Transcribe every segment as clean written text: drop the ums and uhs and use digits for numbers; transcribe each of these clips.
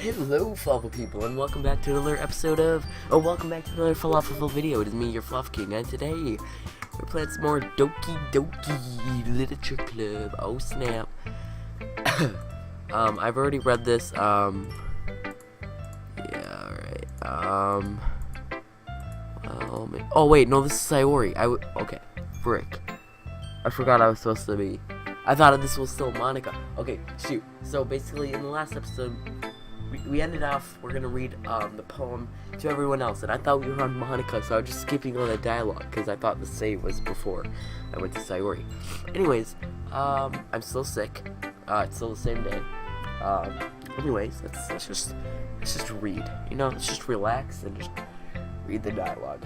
Hello, falafel people, and welcome back to another episode of, welcome back to another falafel video. It is me, your TheFalafelKing, and today we're playing some more Doki Literature Club. Oh snap! I've already read this. Yeah, alright. Oh wait, no, this is Sayori. Okay, frick. I forgot I was supposed to be. I thought this was still Monica. Okay, shoot. So basically, in the last episode, we ended off, we're gonna read the poem to everyone else, and I thought we were on Monica, so I was just skipping all the dialogue, because I thought the save was before I went to Sayori. Anyways, I'm still sick. It's still the same day. Anyways, let's just read. Let's just relax and just read the dialogue.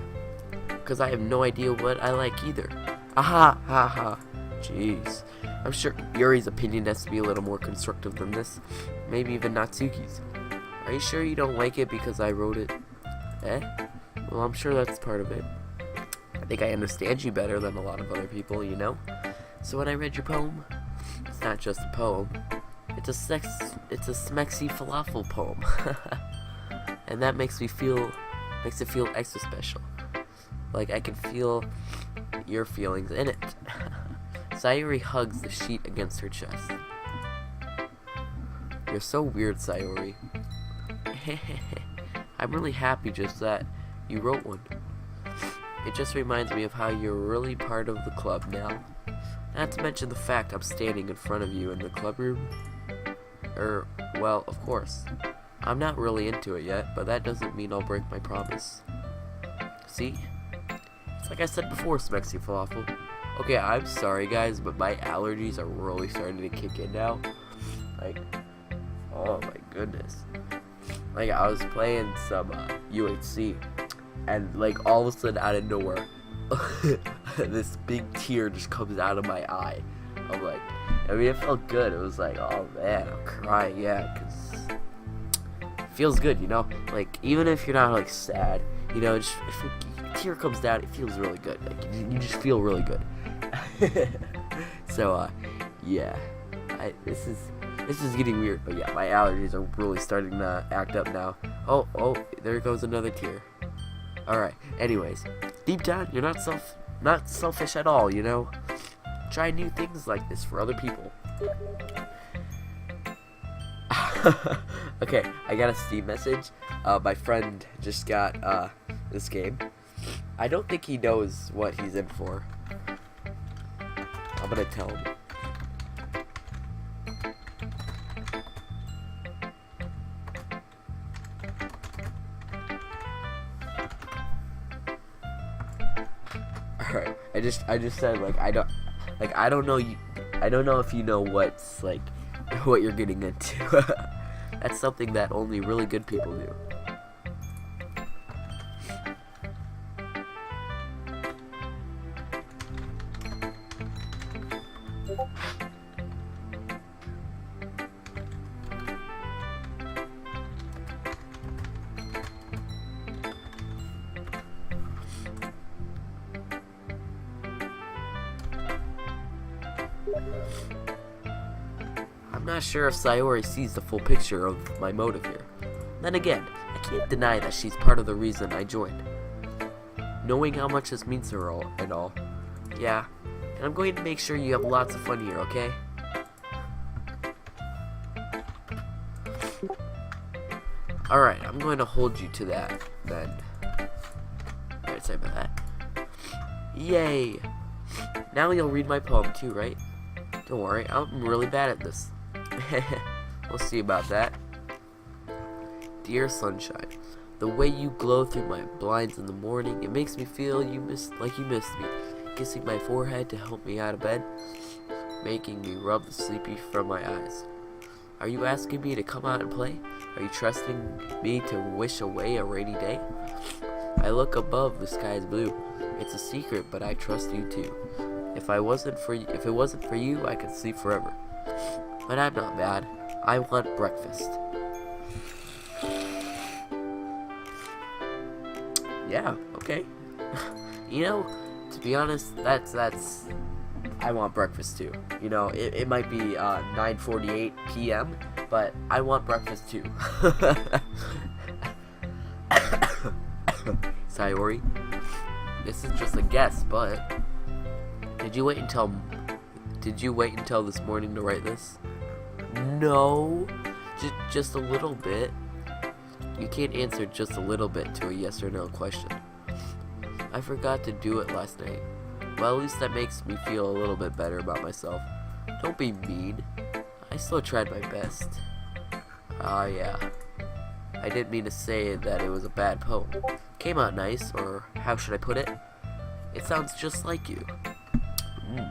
Because I have no idea what I like either. Aha, ha ha. Jeez. I'm sure Yuri's opinion has to be a little more constructive than this. Maybe even Natsuki's. Are you sure you don't like it because I wrote it? Well, I'm sure that's part of it. I think I understand you better than a lot of other people, So when I read your poem, it's not just a poem. It's a smexy falafel poem. And that makes it feel extra special. Like I can feel your feelings in it. Sayori hugs the sheet against her chest. You're so weird, Sayori. I'm really happy just that you wrote one. It just reminds me of how you're really part of the club now. Not to mention the fact I'm standing in front of you in the club room. Well, of course. I'm not really into it yet, but that doesn't mean I'll break my promise. See? It's like I said before, Smexy Falafel. Okay, I'm sorry guys, but my allergies are really starting to kick in now. Like, oh my goodness. Like, I was playing some UHC, and like all of a sudden out of nowhere, this big tear just comes out of my eye. I'm like, it felt good. It was like, oh man, I'm crying, yeah, because it feels good, Like, even if you're not like sad, just if a tear comes down, it feels really good. Like, you just feel really good. So, yeah, this is getting weird, but yeah, my allergies are really starting to act up now. Oh, there goes another tear. Alright, anyways, deep down, you're not selfish at all, Try new things like this for other people. Okay, I got a Steam message. My friend just got, this game. I don't think he knows what he's in for. I'm gonna tell him. Alright, I just said I don't know if you know what's what you're getting into. That's something that only really good people do. I'm not sure if Sayori sees the full picture of my motive here. Then again, I can't deny that she's part of the reason I joined. Knowing how much this means to her and all. Yeah, and I'm going to make sure you have lots of fun here, okay? Alright, I'm going to hold you to that, then. Alright, sorry about that. Yay! Now you'll read my poem too, right? Don't worry, I'm really bad at this. We'll see about that. Dear sunshine, the way you glow through my blinds in the morning, it makes me feel you missed me. Kissing my forehead to help me out of bed, making me rub the sleepy from my eyes. Are you asking me to come out and play? Are you trusting me to wish away a rainy day? I look above, the sky is blue. It's a secret, but I trust you too. If it wasn't for you, I could sleep forever. But I'm not mad. I want breakfast. Yeah, okay. To be honest, that's I want breakfast too. It might be 9:48 p.m. but I want breakfast too. Sayori, this is just a guess, but did you wait until this morning to write this? No, just a little bit. You can't answer just a little bit to a yes or no question. I forgot to do it last night. Well, at least that makes me feel a little bit better about myself. Don't be mean. I still tried my best. Yeah. I didn't mean to say that it was a bad poem. Came out nice, or how should I put it? It sounds just like you.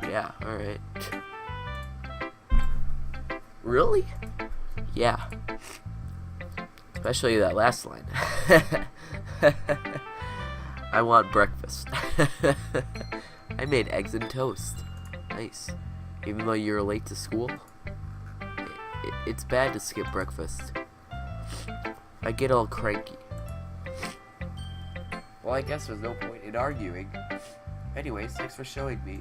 Yeah, alright. Really? Yeah. Especially that last line. I want breakfast. I made eggs and toast. Nice. Even though you're late to school? It's bad to skip breakfast. I get all cranky. Well, I guess there's no point in arguing. Anyways, thanks for showing me.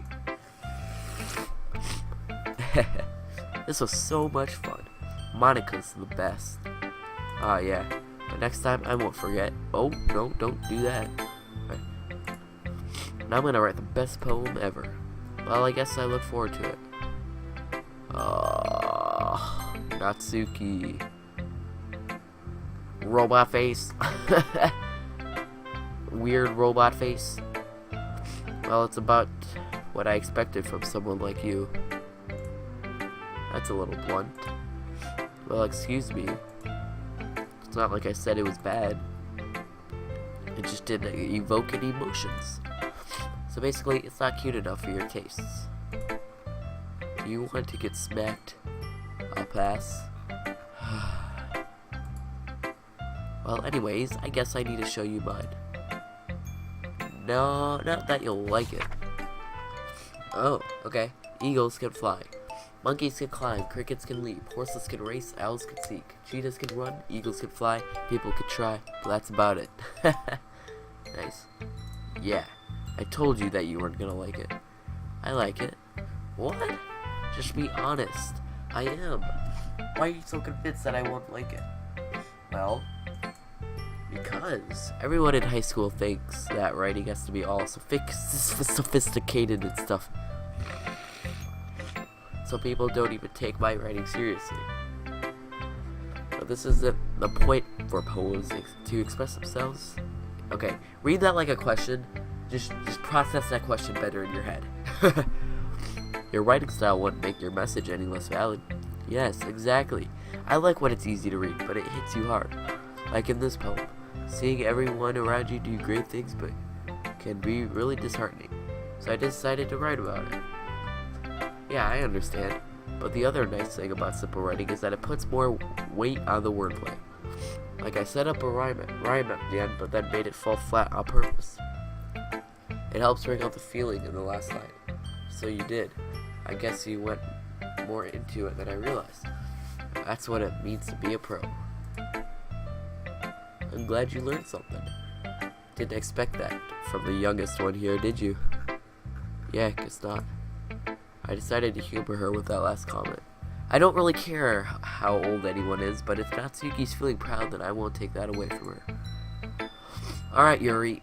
This was so much fun. Monica's the best. Yeah. But next time I won't forget. Oh, no, don't do that. Right. Now I'm gonna write the best poem ever. Well, I guess I look forward to it. Natsuki. Robot face. Weird robot face. Well, it's about what I expected from someone like you. That's a little blunt. Well, excuse me. It's not like I said it was bad. It just didn't evoke any emotions. So basically, it's not cute enough for your tastes. Do you want to get smacked? I'll pass. Well, anyways, I guess I need to show you mine. No, not that you'll like it. Oh, okay. Eagles can fly. Monkeys can climb, crickets can leap, horses can race, owls can seek, cheetahs can run, eagles can fly, people can try, but that's about it. Nice. Yeah, I told you that you weren't gonna like it. I like it. What? Just be honest. I am. Why are you so convinced that I won't like it? Well, because everyone in high school thinks that writing has to be all sophisticated and stuff. So people don't even take my writing seriously. But this isn't the point for poems to express themselves. Okay, read that like a question. Just process that question better in your head. Your writing style wouldn't make your message any less valid. Yes, exactly. I like when it's easy to read, but it hits you hard. Like in this poem. Seeing everyone around you do great things, but can be really disheartening. So I decided to write about it. Yeah, I understand. But the other nice thing about simple writing is that it puts more weight on the wordplay. Like I set up a rhyme at the end, but then made it fall flat on purpose. It helps bring out the feeling in the last line. So you did. I guess you went more into it than I realized. That's what it means to be a pro. I'm glad you learned something. Didn't expect that from the youngest one here, did you? Yeah, guess not. I decided to humor her with that last comment. I don't really care how old anyone is, but if Natsuki's feeling proud, then I won't take that away from her. Alright, Yuri.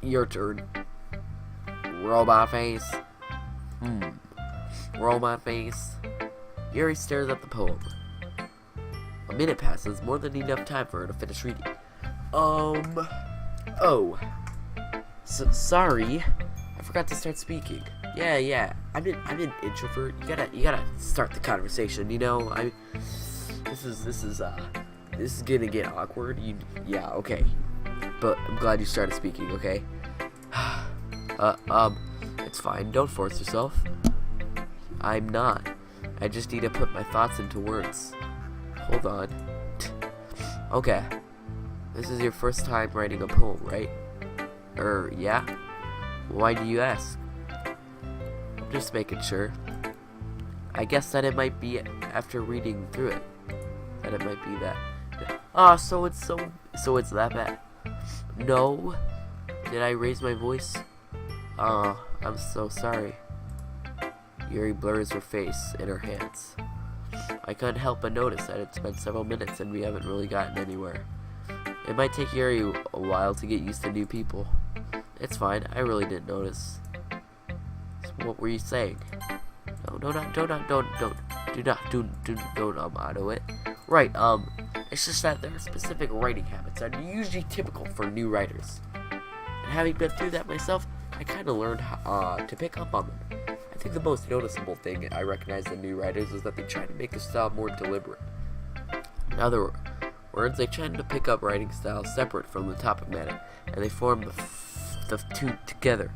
Your turn. Robot face. Robot face. Yuri stares at the poem. A minute passes, more than enough time for her to finish reading. Sorry. I forgot to start speaking. Yeah. I'm an introvert. You gotta start the conversation. You know, this is gonna get awkward. Yeah, okay. But I'm glad you started speaking. Okay. It's fine. Don't force yourself. I'm not. I just need to put my thoughts into words. Hold on. Okay. This is your first time writing a poem, right? Yeah? Why do you ask? I'm just making sure. I guess that it might be after reading through it. That it might be that. So it's that bad. No. Did I raise my voice? I'm so sorry. Yuri blurs her face in her hands. I couldn't help but notice that it's been several minutes and we haven't really gotten anywhere. It might take you a while to get used to new people. It's fine, I really didn't notice. So what were you saying? No, do not auto it. Right, it's just that there are specific writing habits that are usually typical for new writers. And having been through that myself, I kind of learned to pick up on them. I think the most noticeable thing I recognize in new writers is that they try to make their style more deliberate. In other words, they tend to pick up writing styles separate from the topic matter, and they form the two together.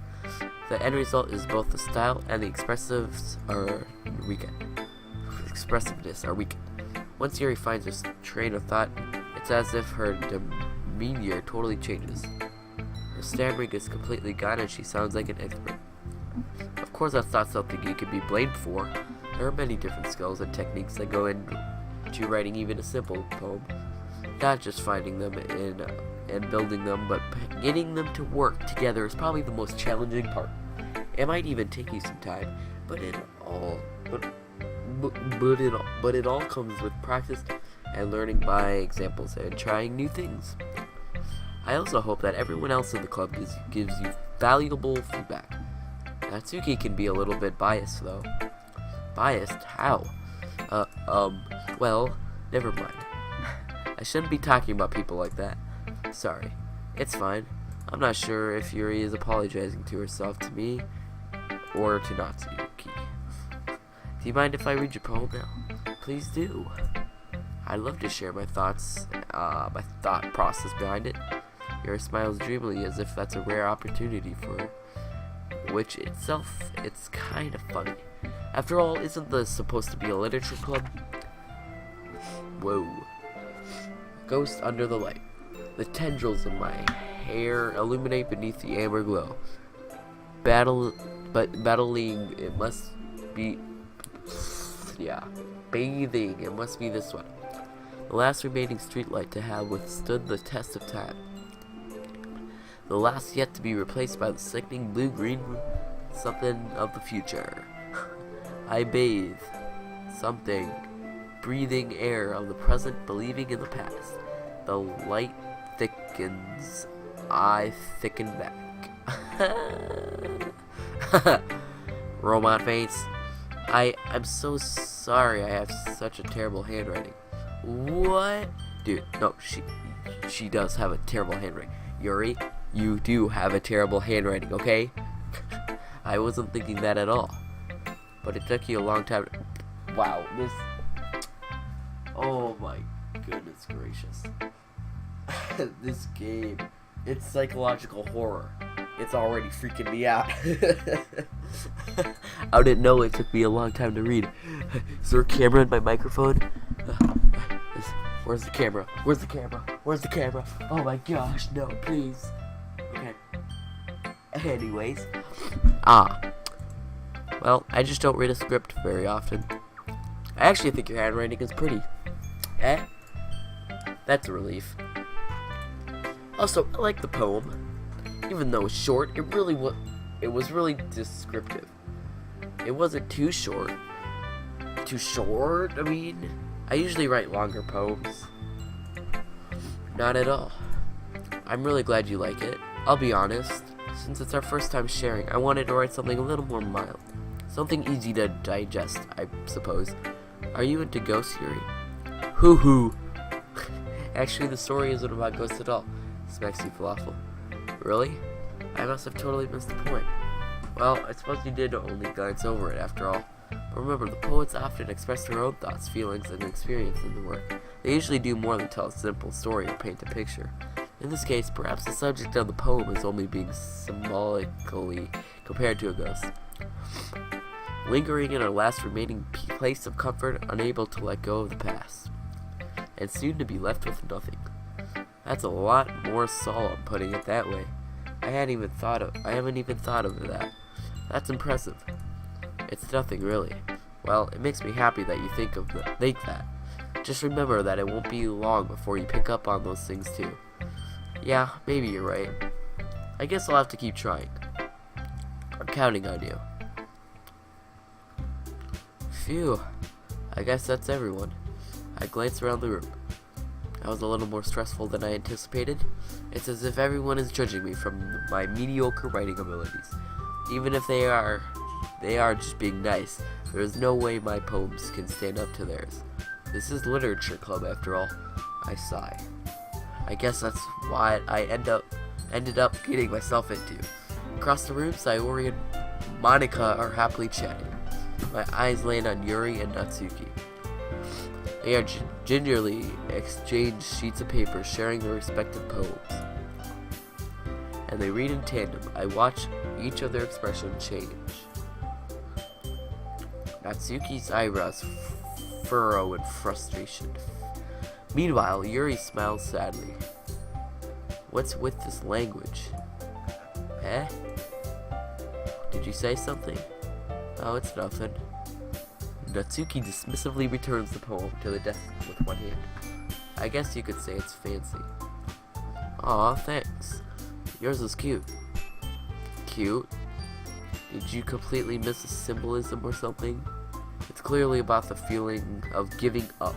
The end result is both the style and the expressiveness are weakened. Once Yuri finds her train of thought, it's as if her demeanor totally changes. Her stammering is completely gone and she sounds like an expert. Of course, that's not something you can be blamed for. There are many different skills and techniques that go into writing even a simple poem. Not just finding them and building them, but getting them to work together is probably the most challenging part. It might even take you some time, but it all comes with practice and learning by examples and trying new things. I also hope that everyone else in the club gives you valuable feedback. Natsuki can be a little bit biased though. Biased? How? Well, never mind. I shouldn't be talking about people like that. Sorry. It's fine. I'm not sure if Yuri is apologizing to herself, to me, or to Natsuki. Do you mind if I read your poem now? Please do. I'd love to share my thoughts, my thought process behind it. Yuri smiles dreamily as if that's a rare opportunity for her, which itself, it's kind of funny. After all, isn't this supposed to be a literature club? Whoa. Ghost under the light. The tendrils of my hair illuminate beneath the amber glow. Battling, it must be... Yeah. Bathing, it must be this one. The last remaining streetlight to have withstood the test of time. The last yet to be replaced by the sickening blue-green something of the future. I bathe. Something. Breathing air of the present, believing in the past. The light thickens. I thicken back. Robot face. I'm so sorry I have such a terrible handwriting. What? Dude, no, she does have a terrible handwriting. Yuri, you do have a terrible handwriting, okay? I wasn't thinking that at all. But it took you a long time to... Wow, this... Oh my goodness gracious. This game, it's psychological horror. It's already freaking me out. I didn't know it took me a long time to read. Is there a camera in my microphone? Where's the camera? Where's the camera? Where's the camera? Oh my gosh, no, please. Okay. Anyways. Well, I just don't read a script very often. I actually think your handwriting is pretty. That's a relief. Also, I like the poem. Even though it's short, it was really descriptive. It wasn't too short. Too short? I mean, I usually write longer poems. Not at all. I'm really glad you like it. I'll be honest, since it's our first time sharing, I wanted to write something a little more mild. Something easy to digest, I suppose. Are you into ghosts, Yuri? Hoo-hoo. Actually, the story isn't about ghosts at all. Smacks Falafel. Really? I must have totally missed the point. Well, I suppose you did only glance over it after all. But remember, the poets often express their own thoughts, feelings, and experience in the work. They usually do more than tell a simple story or paint a picture. In this case, perhaps the subject of the poem is only being symbolically compared to a ghost. Lingering in our last remaining place of comfort, unable to let go of the past. And soon to be left with nothing. That's a lot more solemn, putting it that way. I haven't even thought of that. That's impressive. It's nothing really. Well, it makes me happy that you think that. Just remember that it won't be long before you pick up on those things too. Yeah, maybe you're right. I guess I'll have to keep trying. I'm counting on you. Phew. I guess that's everyone. I glanced around the room. I was a little more stressful than I anticipated. It's as if everyone is judging me from my mediocre writing abilities. Even if they are just being nice, there is no way my poems can stand up to theirs. This is literature club after all. I sigh. I guess that's why I ended up getting myself into. Across the room, Sayori and Monica are happily chatting. My eyes land on Yuri and Natsuki. They are gingerly exchange sheets of paper, sharing their respective poems. And they read in tandem. I watch each of their expressions change. Natsuki's eyebrows furrow in frustration. Meanwhile, Yuri smiles sadly. What's with this language? Eh? Did you say something? Oh, it's nothing. Natsuki dismissively returns the poem to the desk with one hand. I guess you could say it's fancy. Aw, thanks. Yours is cute. Cute? Did you completely miss the symbolism or something? It's clearly about the feeling of giving up.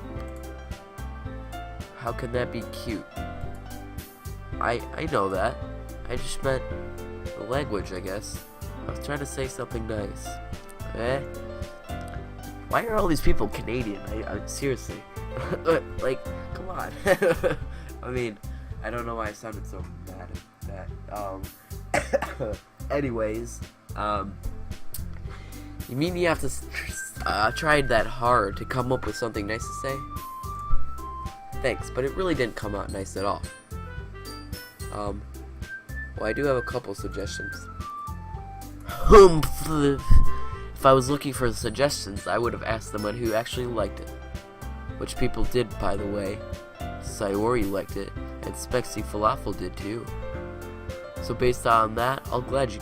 How can that be cute? I know that. I just meant the language, I guess. I was trying to say something nice. Eh? Why are all these people Canadian? I seriously. Like, come on. I mean, I don't know why I sounded so mad at that. Anyways, you mean you have to try that hard to come up with something nice to say? Thanks, but it really didn't come out nice at all. Well, I do have a couple suggestions. If I was looking for suggestions, I would have asked someone who actually liked it. Which people did, by the way. Sayori liked it, and Spexy Falafel did too. So based on that, I'll gladly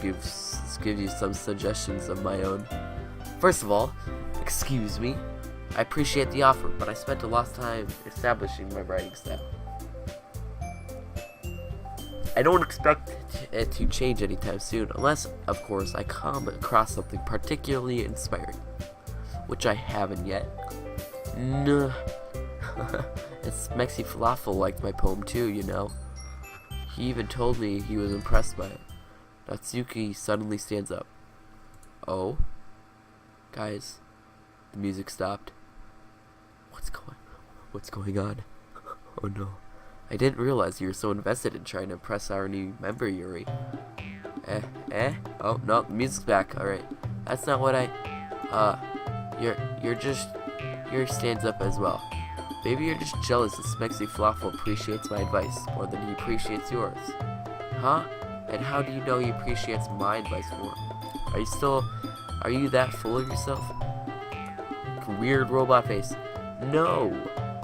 give you some suggestions of my own. First of all, excuse me. I appreciate the offer, but I spent a lot of time establishing my writing style. I don't expect it to change anytime soon, unless, of course, I come across something particularly inspiring, which I haven't yet. Nah. And Smexy Falafel liked my poem too, you know. He even told me he was impressed by it. Natsuki suddenly stands up. Oh? Guys, the music stopped. What's going on? Oh no. I didn't realize you were so invested in trying to impress our new member, Yuri. Oh, no, the music's back. Alright. That's not what Yuri stands up as well. Maybe you're just jealous that Smexy Falafel appreciates my advice more than he appreciates yours. Huh? And how do you know he appreciates my advice more? Are you that full of yourself? Weird robot face. No!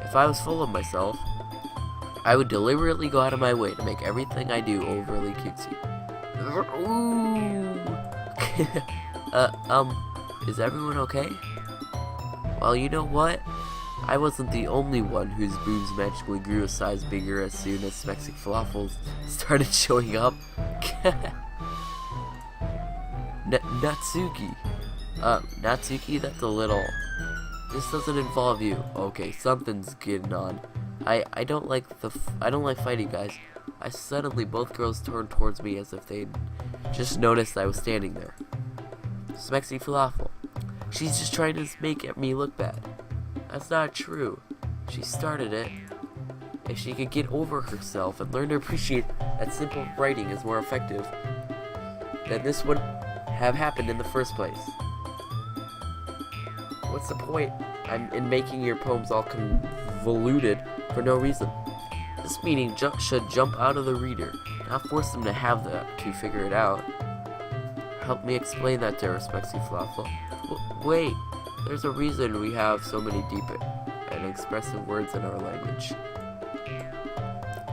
If I was full of myself, I would deliberately go out of my way to make everything I do overly cutesy. Ooh. Is everyone okay? Well, you know what? I wasn't the only one whose boobs magically grew a size bigger as soon as Mexican Falafel started showing up. Natsuki. Natsuki, that's a little... This doesn't involve you. Okay, something's getting on. I don't like fighting guys. Suddenly both girls turned towards me as if they'd just noticed I was standing there. Smexy Falafel. She's just trying to make me look bad. That's not true. She started it. If she could get over herself and learn to appreciate that simple writing is more effective, then this wouldn't have happened in the first place. What's the point in making your poems all convoluted for no reason? This meaning should jump out of the reader, not force them to have to figure it out. Help me explain that to her, Spexy Falafel. Wait, there's a reason we have so many deep and expressive words in our language.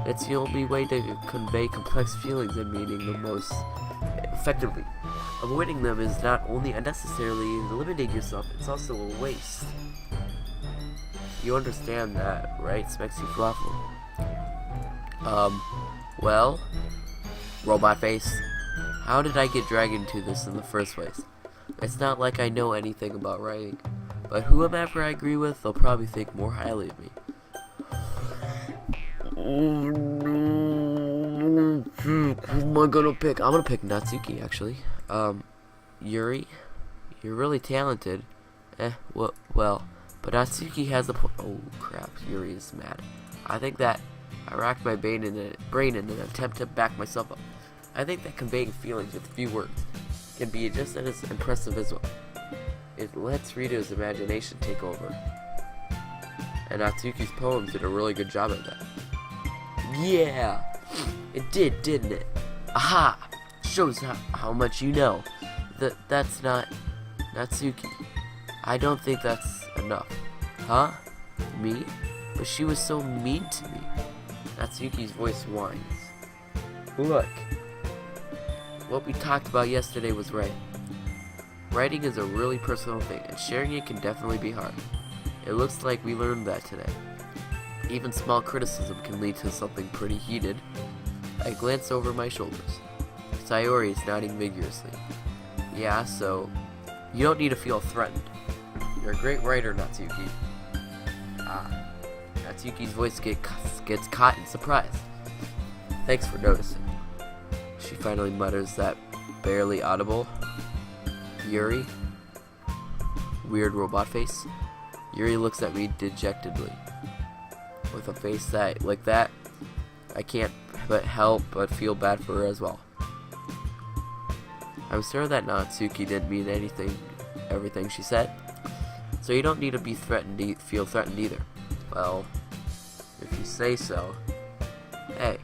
It's the only way to convey complex feelings and meaning the most effectively. Avoiding them is not only unnecessarily limiting yourself, it's also a waste. You understand that, right, Spexy Falafel? Well, robot face, how did I get dragged into this in the first place? It's not like I know anything about writing. But whomever I agree with, they'll probably think more highly of me. Who am I gonna pick? I'm gonna pick Natsuki, actually. Yuri, you're really talented. Well, but Natsuki has a oh crap, Yuri is mad. I think that I racked my brain in an attempt to back myself up. I think that conveying feelings with few words can be just as impressive as well. It lets readers' imagination take over. And Natsuki's poems did a really good job at that. Yeah! It did, didn't it? Aha! Shows how much you know. That's not Natsuki. I don't think that's enough. Huh? Me? But she was so mean to me. Natsuki's voice whines. Look. What we talked about yesterday was right. Writing is a really personal thing, and sharing it can definitely be hard. It looks like we learned that today. Even small criticism can lead to something pretty heated. I glance over my shoulders. Sayori is nodding vigorously. Yeah, so you don't need to feel threatened. You're a great writer, Natsuki. Natsuki's voice gets caught in surprise. Thanks for noticing. She finally mutters that barely audible. Yuri? Weird robot face. Yuri looks at me dejectedly. With a face like that, I can't help but feel bad for her as well. I'm sure that Natsuki didn't mean everything she said, so you don't need to be feel threatened either. Well, if you say so. Hey,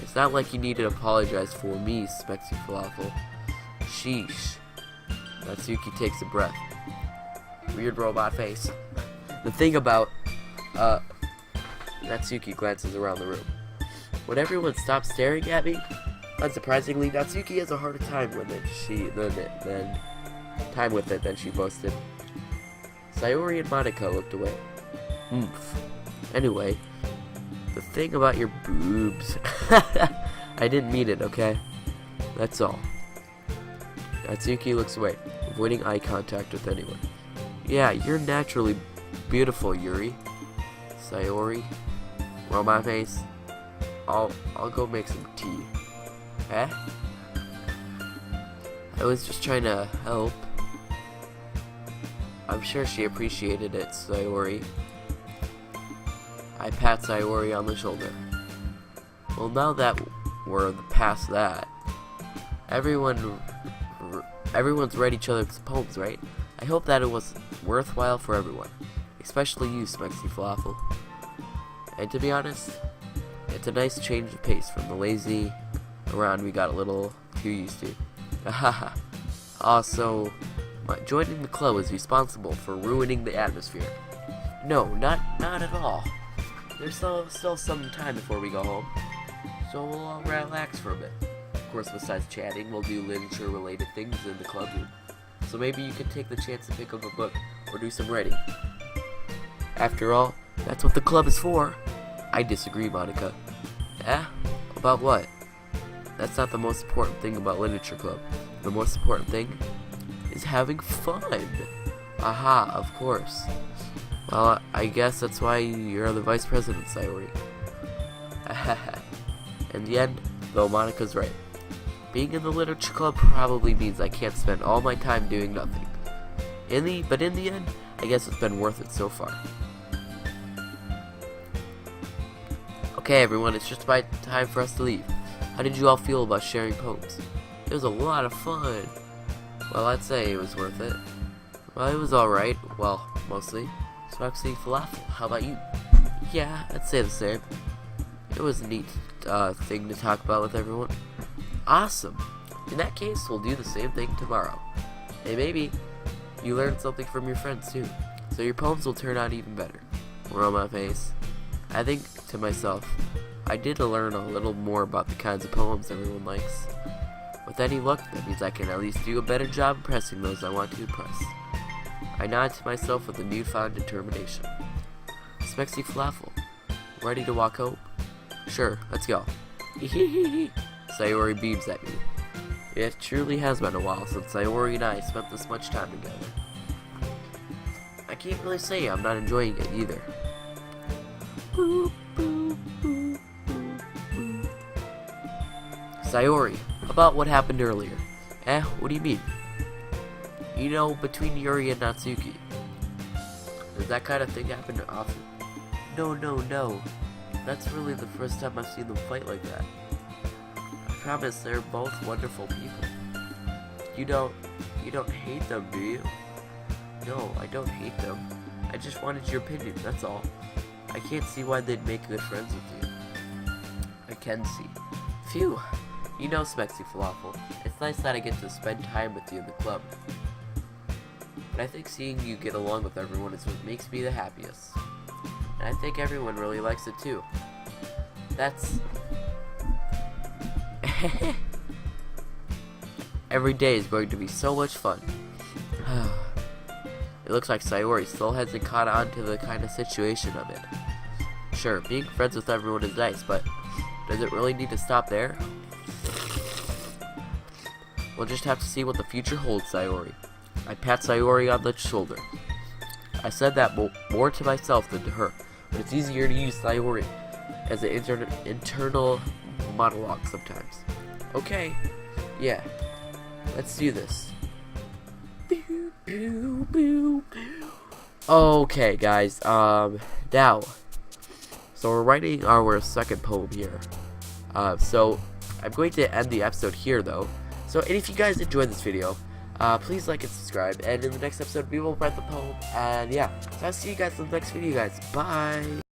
it's not like you need to apologize for me, Smexy Falafel. Sheesh. Natsuki takes a breath. Weird robot face. The thing about, Natsuki glances around the room. When everyone stops staring at me, unsurprisingly, Natsuki has a harder time with it than she boasted. Sayori and Monica looked away. Anyway, the thing about your boobs. I didn't mean it, okay? That's all. Natsuki looks away, avoiding eye contact with anyone. Yeah, you're naturally beautiful, Yuri. Sayori, roll my face. I'll go make some tea. Eh? I was just trying to help. I'm sure she appreciated it, Sayori. I pat Sayori on the shoulder. Well, now that we're past that, everyone's read each other's poems, right? I hope that it was worthwhile for everyone, especially you, Smexy Falafel. And to be honest, it's a nice change of pace from the lazy around we got a little too used to. Haha. Also, joining the club is responsible for ruining the atmosphere. No, not at all. There's still some time before we go home, so we'll all relax for a bit. Of course, besides chatting, we'll do literature-related things in the club room. So maybe you could take the chance to pick up a book or do some writing. After all, that's what the club is for. I disagree, Monica. Eh? About what? That's not the most important thing about literature club. The most important thing is having fun. Aha, of course. Well, I guess that's why you're the vice president, Sayori. In the end, though, Monica's right. Being in the literature club probably means I can't spend all my time doing nothing. But in the end, I guess it's been worth it so far. Okay, everyone, it's just about time for us to leave. How did you all feel about sharing poems? It was a lot of fun. Well, I'd say it was worth it. Well, it was alright. Well, mostly. Smexy Falafel, how about you? Yeah, I'd say the same. It was a neat thing to talk about with everyone. Awesome. In that case, we'll do the same thing tomorrow. And maybe you learned something from your friends too. So your poems will turn out even better. We're on my face. I think to myself, I did learn a little more about the kinds of poems everyone likes. With any luck, that means I can at least do a better job impressing those I want to impress. I nod to myself with a newfound determination. Smexy Falafel, ready to walk home? Sure, let's go. Sayori beams at me. It truly has been a while since Sayori and I spent this much time together. I can't really say I'm not enjoying it either. Sayori, about what happened earlier. What do you mean? You know, between Yuri and Natsuki. Does that kind of thing happen often? No. That's really the first time I've seen them fight like that. I promise they're both wonderful people. You don't hate them, do you? No, I don't hate them. I just wanted your opinion, that's all. I can't see why they'd make good friends with you. I can see. Phew. You know, Smexy Falafel, it's nice that I get to spend time with you in the club. But I think seeing you get along with everyone is what makes me the happiest. And I think everyone really likes it too. That's... Every day is going to be so much fun. It looks like Sayori still hasn't caught on to the kind of situation of it. Sure, being friends with everyone is nice, but does it really need to stop there? We'll just have to see what the future holds, Sayori. I pat Sayori on the shoulder. I said that more to myself than to her, but it's easier to use Sayori as an internal monologue sometimes. Okay, yeah, let's do this. Okay, guys, now, so we're writing our second poem here. So I'm going to end the episode here, though. So, and if you guys enjoyed this video, please like and subscribe, and in the next episode we will write the poem, and yeah, so I'll see you guys in the next video, guys. Bye!